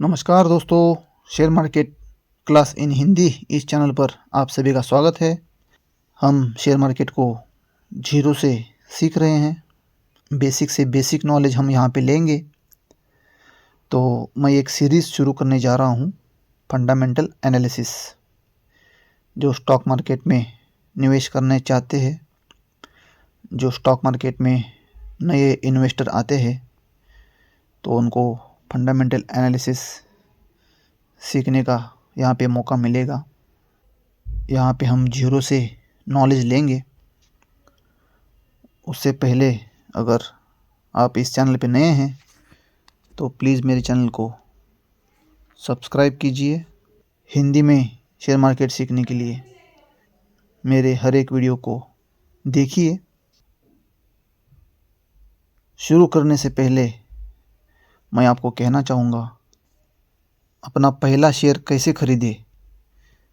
नमस्कार दोस्तों, share market class in Hindi इस चैनल पर आप सभी का स्वागत है। हम शेयर मार्केट को जीरो से सीख रहे हैं, बेसिक से बेसिक नॉलेज हम यहाँ पे लेंगे। तो मैं एक सीरीज़ शुरू करने जा रहा हूँ, फंडामेंटल एनालिसिस। जो स्टॉक मार्केट में निवेश करने चाहते हैं, जो स्टॉक मार्केट में नए इन्वेस्टर आते हैं, तो उनको फंडामेंटल एनालिसिस सीखने का यहाँ पे मौका मिलेगा। यहाँ पे हम जीरो से नॉलेज लेंगे। उससे पहले अगर आप इस चैनल पे नए हैं तो प्लीज़ मेरे चैनल को सब्सक्राइब कीजिए। हिंदी में शेयर मार्केट सीखने के लिए मेरे हर एक वीडियो को देखिए। शुरू करने से पहले मैं आपको कहना चाहूँगा, अपना पहला शेयर कैसे खरीदे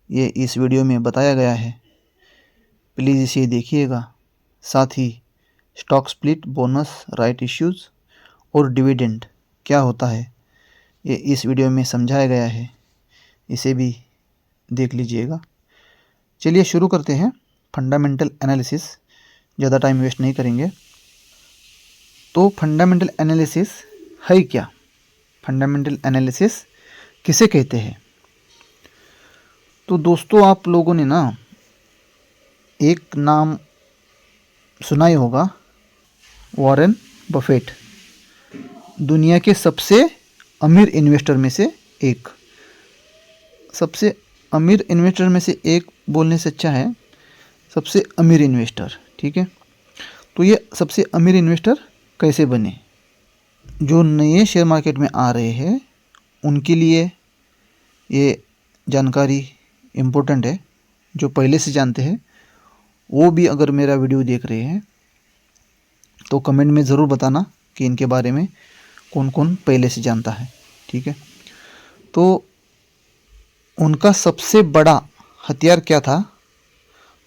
ये इस वीडियो में बताया गया है, प्लीज़ इसे देखिएगा। साथ ही stock split, bonus, right issues और डिविडेंड क्या होता है ये इस वीडियो में समझाया गया है, इसे भी देख लीजिएगा। चलिए शुरू करते हैं फंडामेंटल एनालिसिस। ज़्यादा टाइम वेस्ट नहीं करेंगे। तो फंडामेंटल एनालिसिस है क्या? फंडामेंटल एनालिसिस किसे कहते हैं? तो दोस्तों, आप लोगों ने ना एक नाम सुना ही होगा, वॉरेन बफेट। दुनिया के सबसे अमीर इन्वेस्टर में से एक। सबसे अमीर इन्वेस्टर में से एक बोलने से अच्छा है सबसे अमीर इन्वेस्टर, ठीक है। तो ये सबसे अमीर इन्वेस्टर कैसे बने? जो नए शेयर मार्केट में आ रहे हैं उनके लिए ये जानकारी इम्पोर्टेंट है। जो पहले से जानते हैं वो भी अगर मेरा वीडियो देख रहे हैं तो कमेंट में ज़रूर बताना कि इनके बारे में कौन कौन पहले से जानता है, ठीक है। तो उनका सबसे बड़ा हथियार क्या था?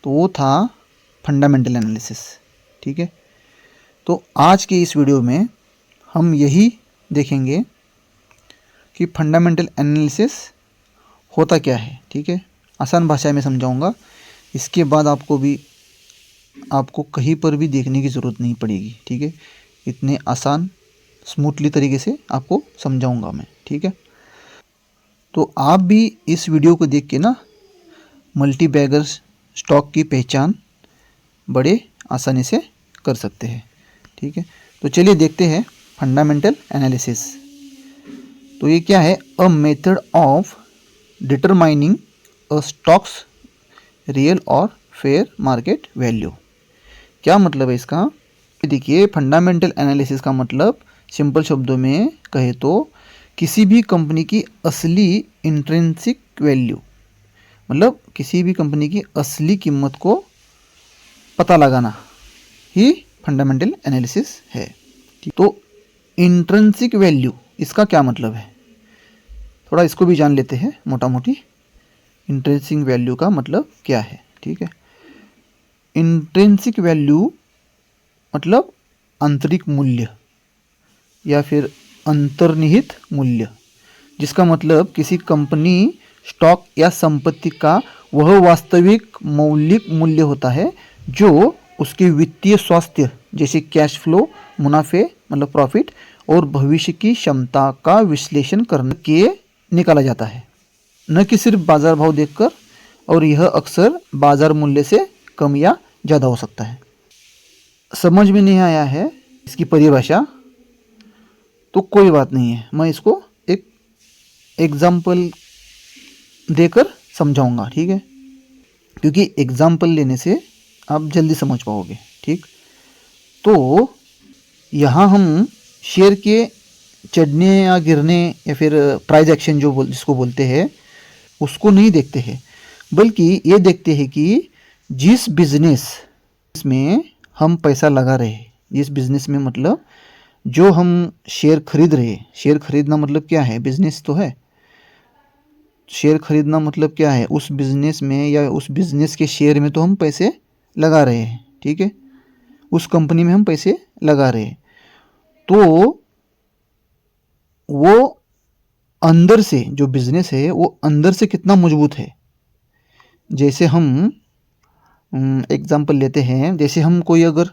तो वो था फंडामेंटल एनालिसिस, ठीक है। तो आज के इस वीडियो में हम यही देखेंगे कि फंडामेंटल एनालिसिस होता क्या है, ठीक है। आसान भाषा में समझाऊंगा। इसके बाद आपको कहीं पर भी देखने की ज़रूरत नहीं पड़ेगी, ठीक है। इतने आसान स्मूथली तरीके से आपको समझाऊंगा मैं, ठीक है। तो आप भी इस वीडियो को देख के ना मल्टी बैगर्स स्टॉक की पहचान बड़े आसानी से कर सकते हैं, ठीक है। तो चलिए देखते हैं फंडामेंटल एनालिसिस। तो ये क्या है? A method of determining a stocks real और फेयर मार्केट वैल्यू। क्या मतलब है इसका? देखिए, फंडामेंटल एनालिसिस का मतलब सिंपल शब्दों में कहे तो किसी भी कंपनी की असली इंट्रिंसिक वैल्यू, मतलब किसी भी कंपनी की असली कीमत को पता लगाना ही फंडामेंटल एनालिसिस है। तो इंट्रिंसिक वैल्यू इसका क्या मतलब है? थोड़ा इसको भी जान लेते हैं मोटा मोटी। इंट्रिंसिक वैल्यू का मतलब क्या है, ठीक है। इंट्रिंसिक वैल्यू मतलब आंतरिक मूल्य या फिर अंतर्निहित मूल्य, जिसका मतलब किसी कंपनी, स्टॉक या संपत्ति का वह वास्तविक मौलिक मूल्य होता है जो उसके वित्तीय स्वास्थ्य जैसे कैश फ्लो, मुनाफे मतलब प्रॉफिट और भविष्य की क्षमता का विश्लेषण करने के निकाला जाता है, न कि सिर्फ बाजार भाव देखकर। और यह अक्सर बाजार मूल्य से कम या ज़्यादा हो सकता है। समझ में नहीं आया है इसकी परिभाषा तो कोई बात नहीं है, मैं इसको एक एग्जाम्पल देकर समझाऊंगा, ठीक है। क्योंकि एग्जाम्पल लेने से आप जल्दी समझ पाओगे, ठीक। तो यहाँ हम शेयर के चढ़ने या गिरने या फिर प्राइस एक्शन जिसको बोलते हैं उसको नहीं देखते हैं, बल्कि ये देखते हैं कि जिस बिजनेस में हम पैसा लगा रहे हैं, जिस बिजनेस में मतलब जो हम शेयर खरीद रहे हैं। शेयर खरीदना मतलब क्या है? बिजनेस तो है। शेयर खरीदना मतलब क्या है? उस बिजनेस में या उस बिजनेस के शेयर में तो हम पैसे लगा रहे हैं, ठीक है। उस कंपनी में हम पैसे लगा रहे हैं, तो वो अंदर से जो बिजनेस है वो अंदर से कितना मजबूत है। जैसे हम एग्जांपल लेते हैं, जैसे हम कोई अगर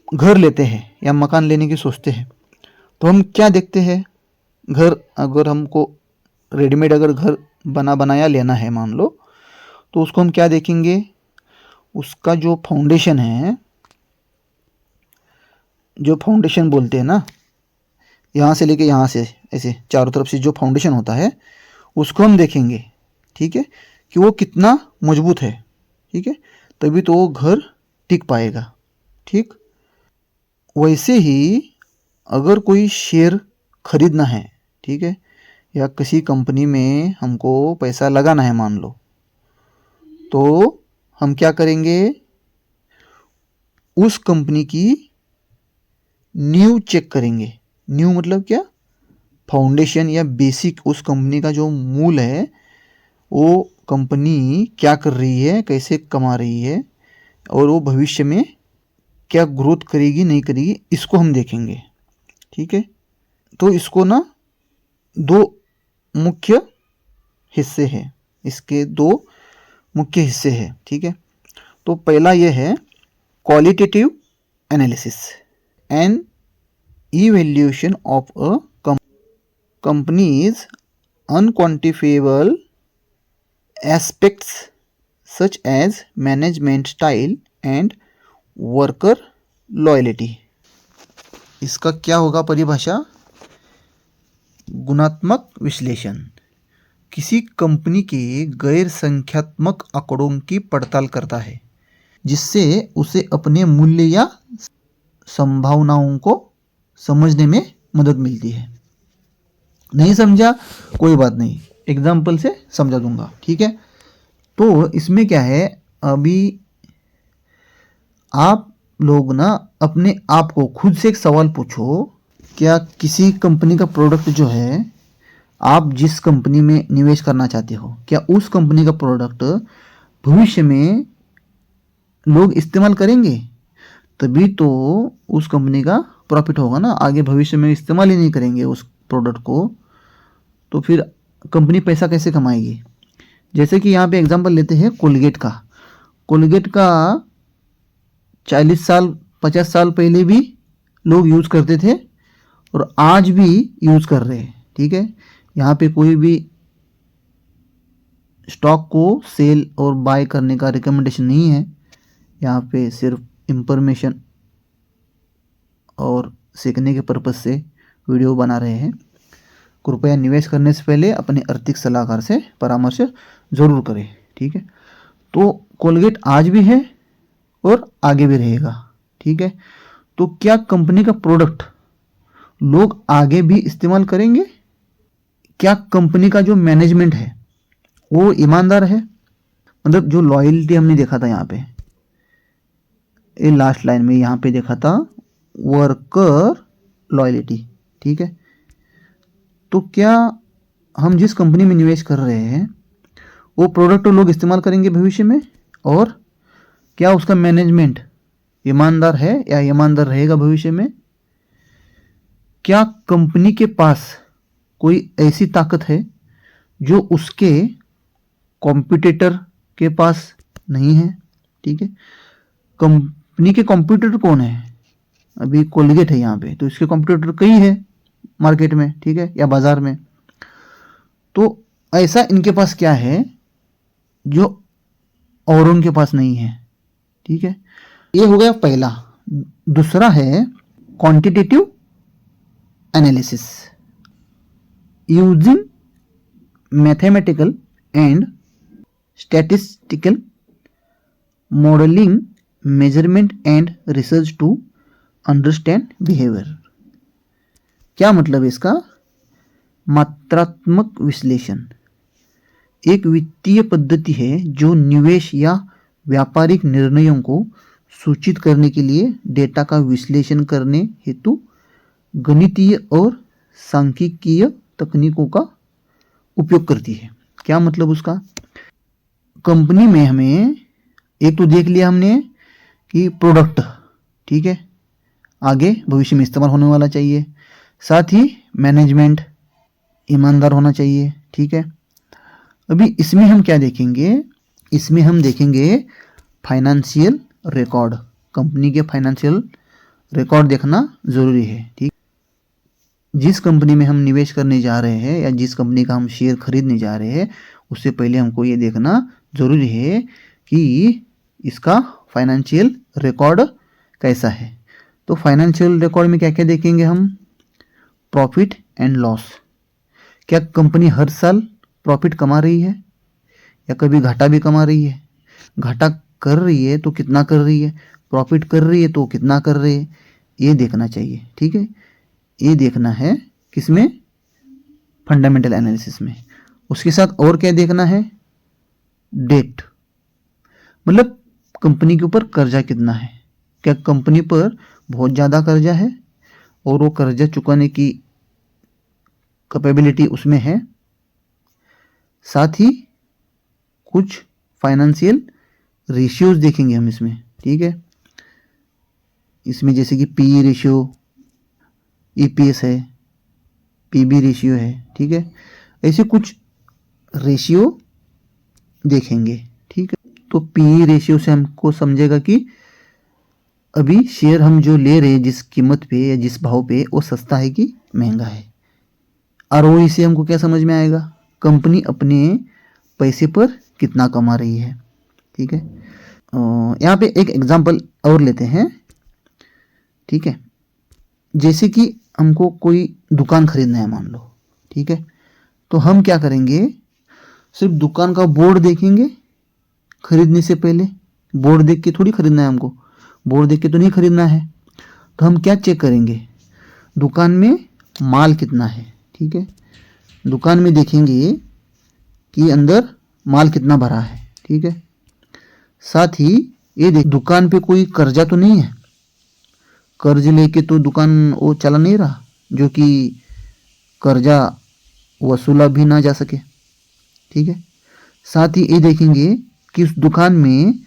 घर लेते हैं या मकान लेने की सोचते हैं तो हम क्या देखते हैं, घर अगर हमको रेडीमेड अगर घर बना बनाया लेना है मान लो, तो उसको हम क्या देखेंगे, उसका जो फाउंडेशन है, जो फाउंडेशन बोलते हैं ना, यहाँ से लेके यहाँ से ऐसे चारों तरफ से जो फाउंडेशन होता है उसको हम देखेंगे, ठीक है, कि वो कितना मजबूत है, ठीक है, तभी तो वो घर टिक पाएगा। ठीक वैसे ही अगर कोई शेयर खरीदना है, ठीक है, या किसी कंपनी में हमको पैसा लगाना है मान लो, तो हम क्या करेंगे, उस कंपनी की नींव चेक करेंगे। नींव मतलब क्या, फाउंडेशन या बेसिक, उस कंपनी का जो मूल है, वो कंपनी क्या कर रही है, कैसे कमा रही है, और वो भविष्य में क्या ग्रोथ करेगी नहीं करेगी, इसको हम देखेंगे। ठीक है, तो इसको ना दो मुख्य हिस्से हैं, इसके दो मुख्य हिस्से हैं। ठीक है, तो पहला ये है qualitative analysis and evaluation of a company's unquantifiable aspects such as management style and worker loyalty। इसका क्या होगा परिभाषा, गुणात्मक विश्लेषण किसी कंपनी के गैर संख्यात्मक आंकड़ों की पड़ताल करता है जिससे उसे अपने मूल्य या संभावनाओं को समझने में मदद मिलती है। नहीं समझा कोई बात नहीं, एग्जाम्पल से समझा दूंगा। ठीक है, तो इसमें क्या है, अभी आप लोग ना अपने आप को खुद से एक सवाल पूछो, क्या किसी कंपनी का प्रोडक्ट जो है, आप जिस कंपनी में निवेश करना चाहते हो, क्या उस कंपनी का प्रोडक्ट भविष्य में लोग इस्तेमाल करेंगे, तभी तो उस कंपनी का प्रॉफिट होगा ना। आगे भविष्य में इस्तेमाल ही नहीं करेंगे उस प्रोडक्ट को, तो फिर कंपनी पैसा कैसे कमाएगी। जैसे कि यहाँ पे एग्जांपल लेते हैं कोलगेट का। कोलगेट का 40 साल 50 साल पहले भी लोग यूज़ करते थे और आज भी यूज़ कर रहे हैं। ठीक है, यहाँ पे कोई भी स्टॉक को सेल और बाय करने का रिकमेंडेशन नहीं है, यहाँ पे सिर्फ इंफॉर्मेशन और सीखने के पर्पज़ से वीडियो बना रहे हैं। कृपया निवेश करने से पहले अपने आर्थिक सलाहकार से परामर्श जरूर करें। ठीक है, तो कोलगेट आज भी है और आगे भी रहेगा। ठीक है, तो क्या कंपनी का प्रोडक्ट लोग आगे भी इस्तेमाल करेंगे, क्या कंपनी का जो मैनेजमेंट है वो ईमानदार है, मतलब जो लॉयल्टी हमने देखा था यहाँ पे, ये लास्ट लाइन में यहाँ पे देखा था वर्कर लॉयल्टी। ठीक है, तो क्या हम जिस कंपनी में निवेश कर रहे हैं वो प्रोडक्ट लोग इस्तेमाल करेंगे भविष्य में, और क्या उसका मैनेजमेंट ईमानदार है या ईमानदार रहेगा भविष्य में, क्या कंपनी के पास कोई ऐसी ताकत है जो उसके कॉम्पिटिटर के पास नहीं है। ठीक है, कंपनी के कॉम्पिटिटर कौन है, अभी कोलगेट है यहाँ पे, तो इसके कॉम्पिटिटर कई है मार्केट में, ठीक है, या बाजार में। तो ऐसा इनके पास क्या है जो औरों के पास नहीं है। ठीक है, ये हो गया पहला। दूसरा है quantitative analysis using mathematical and statistical modelling measurement and research to understand behaviour. क्या मतलब इसका, मात्रात्मक विश्लेषण एक वित्तीय पद्धति है जो निवेश या व्यापारिक निर्णयों को सूचित करने के लिए डेटा का विश्लेषण करने हेतु गणितीय और सांख्यिकीय तकनीकों का उपयोग करती है। क्या मतलब उसका, कंपनी में हमें एक तो देख लिया हमने कि प्रोडक्ट, ठीक है, आगे भविष्य में इस्तेमाल होने वाला चाहिए, साथ ही मैनेजमेंट, ईमानदार होना चाहिए, ठीक है। अभी इसमें हम क्या देखेंगे, इसमें हम देखेंगे फाइनेंशियल रिकॉर्ड। कंपनी के फाइनेंशियल रिकॉर्ड देखना ज़रूरी है, ठीक। जिस कंपनी में हम निवेश करने जा रहे हैं या जिस कंपनी का हम शेयर खरीदने जा रहे हैं, उससे पहले हमको ये देखना ज़रूरी है कि इसका फाइनेंशियल रिकॉर्ड कैसा है। तो फाइनेंशियल रिकॉर्ड में क्या क्या देखेंगे हम, प्रॉफिट एंड लॉस। क्या कंपनी हर साल प्रॉफिट कमा रही है या कभी घाटा भी कमा रही है? घाटा कर रही है तो कितना कर रही है, प्रॉफिट कर रही है तो कितना कर रही है, ये देखना चाहिए, ठीक है। ये देखना है किसमें, फंडामेंटल एनालिसिस में। उसके साथ और क्या देखना है, डेट, मतलब कंपनी के ऊपर कर्जा कितना है। क्या कंपनी पर बहुत ज़्यादा कर्जा है और वो कर्जा चुकाने की कैपेबिलिटी उसमें है। साथ ही कुछ फाइनेंशियल रेशियोज देखेंगे हम इसमें, ठीक है। इसमें जैसे कि पी रेशियो, ईपीएस है, पीबी रेशियो है, ठीक है। ऐसे कुछ रेशियो देखेंगे, ठीक है। तो पी रेशियो से हमको समझेगा कि अभी शेयर हम जो ले रहे हैं जिस कीमत पे या जिस भाव पे, वो सस्ता है कि महंगा है। आरओई से हमको क्या समझ में आएगा, कंपनी अपने पैसे पर कितना कमा रही है, ठीक है। यहाँ पे एक एग्जांपल और लेते हैं, ठीक है। जैसे कि हमको कोई दुकान खरीदना है मान लो, ठीक है। तो हम क्या करेंगे, सिर्फ दुकान का बोर्ड देखेंगे खरीदने से पहले। बोर्ड देख के थोड़ी खरीदना है हमको, बोर्ड देख के तो नहीं खरीदना है। तो हम क्या चेक करेंगे, दुकान में माल कितना है, ठीक है। दुकान में देखेंगे कि अंदर माल कितना भरा है, ठीक है। साथ ही ये देख, दुकान पे कोई कर्जा तो नहीं है, कर्ज लेके तो दुकान वो चला नहीं रहा जो कि कर्जा वसूला भी ना जा सके, ठीक है। साथ ही ये देखेंगे कि उस दुकान में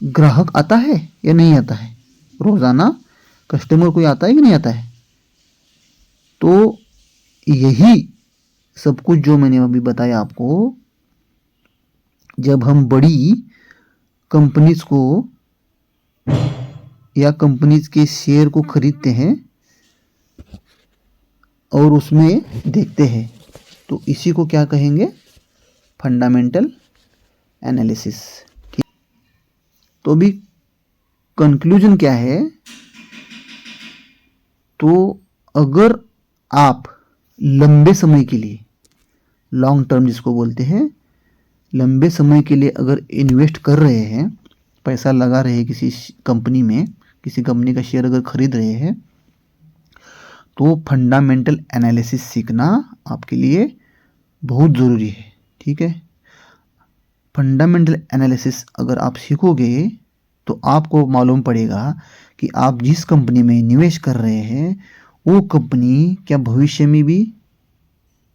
ग्राहक आता है या नहीं आता है, रोज़ाना कस्टमर कोई आता है कि नहीं आता है। तो यही सब कुछ जो मैंने अभी बताया आपको, जब हम बड़ी कंपनीज को या कंपनीज के शेयर को खरीदते हैं और उसमें देखते हैं, तो इसी को क्या कहेंगे, फंडामेंटल एनालिसिस, ठीक। तो अभी कंक्लूजन क्या है, तो अगर आप लंबे समय के लिए, लॉन्ग टर्म जिसको बोलते हैं, लंबे समय के लिए अगर इन्वेस्ट कर रहे हैं, पैसा लगा रहे हैं किसी कंपनी में, किसी कंपनी का शेयर अगर खरीद रहे हैं, तो फंडामेंटल एनालिसिस सीखना आपके लिए बहुत ज़रूरी है, ठीक है। फंडामेंटल एनालिसिस अगर आप सीखोगे तो आपको मालूम पड़ेगा कि आप जिस कंपनी में निवेश कर रहे हैं वो कंपनी क्या भविष्य में भी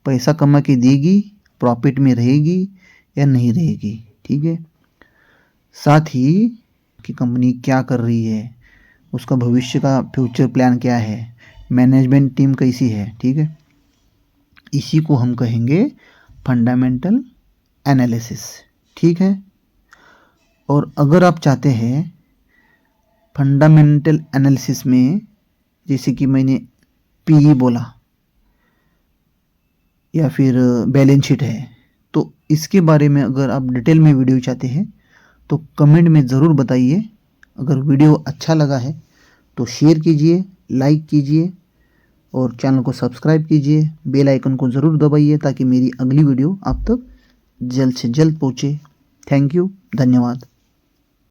पैसा कमा के देगी, प्रॉफिट में रहेगी या नहीं रहेगी, ठीक है। साथ ही कि कंपनी क्या कर रही है, उसका भविष्य का फ्यूचर प्लान क्या है, मैनेजमेंट टीम कैसी है, ठीक है। इसी को हम कहेंगे फंडामेंटल एनालिसिस, ठीक है। और अगर आप चाहते हैं फंडामेंटल एनालिसिस में, जैसे कि मैंने पीई बोला या फिर बैलेंस शीट है, तो इसके बारे में अगर आप डिटेल में वीडियो चाहते हैं तो कमेंट में ज़रूर बताइए। अगर वीडियो अच्छा लगा है तो शेयर कीजिए, लाइक कीजिए और चैनल को सब्सक्राइब कीजिए, बेल आइकन को ज़रूर दबाइए ताकि मेरी अगली वीडियो आप तक जल्द से जल्द पहुँचे। थैंक यू, धन्यवाद।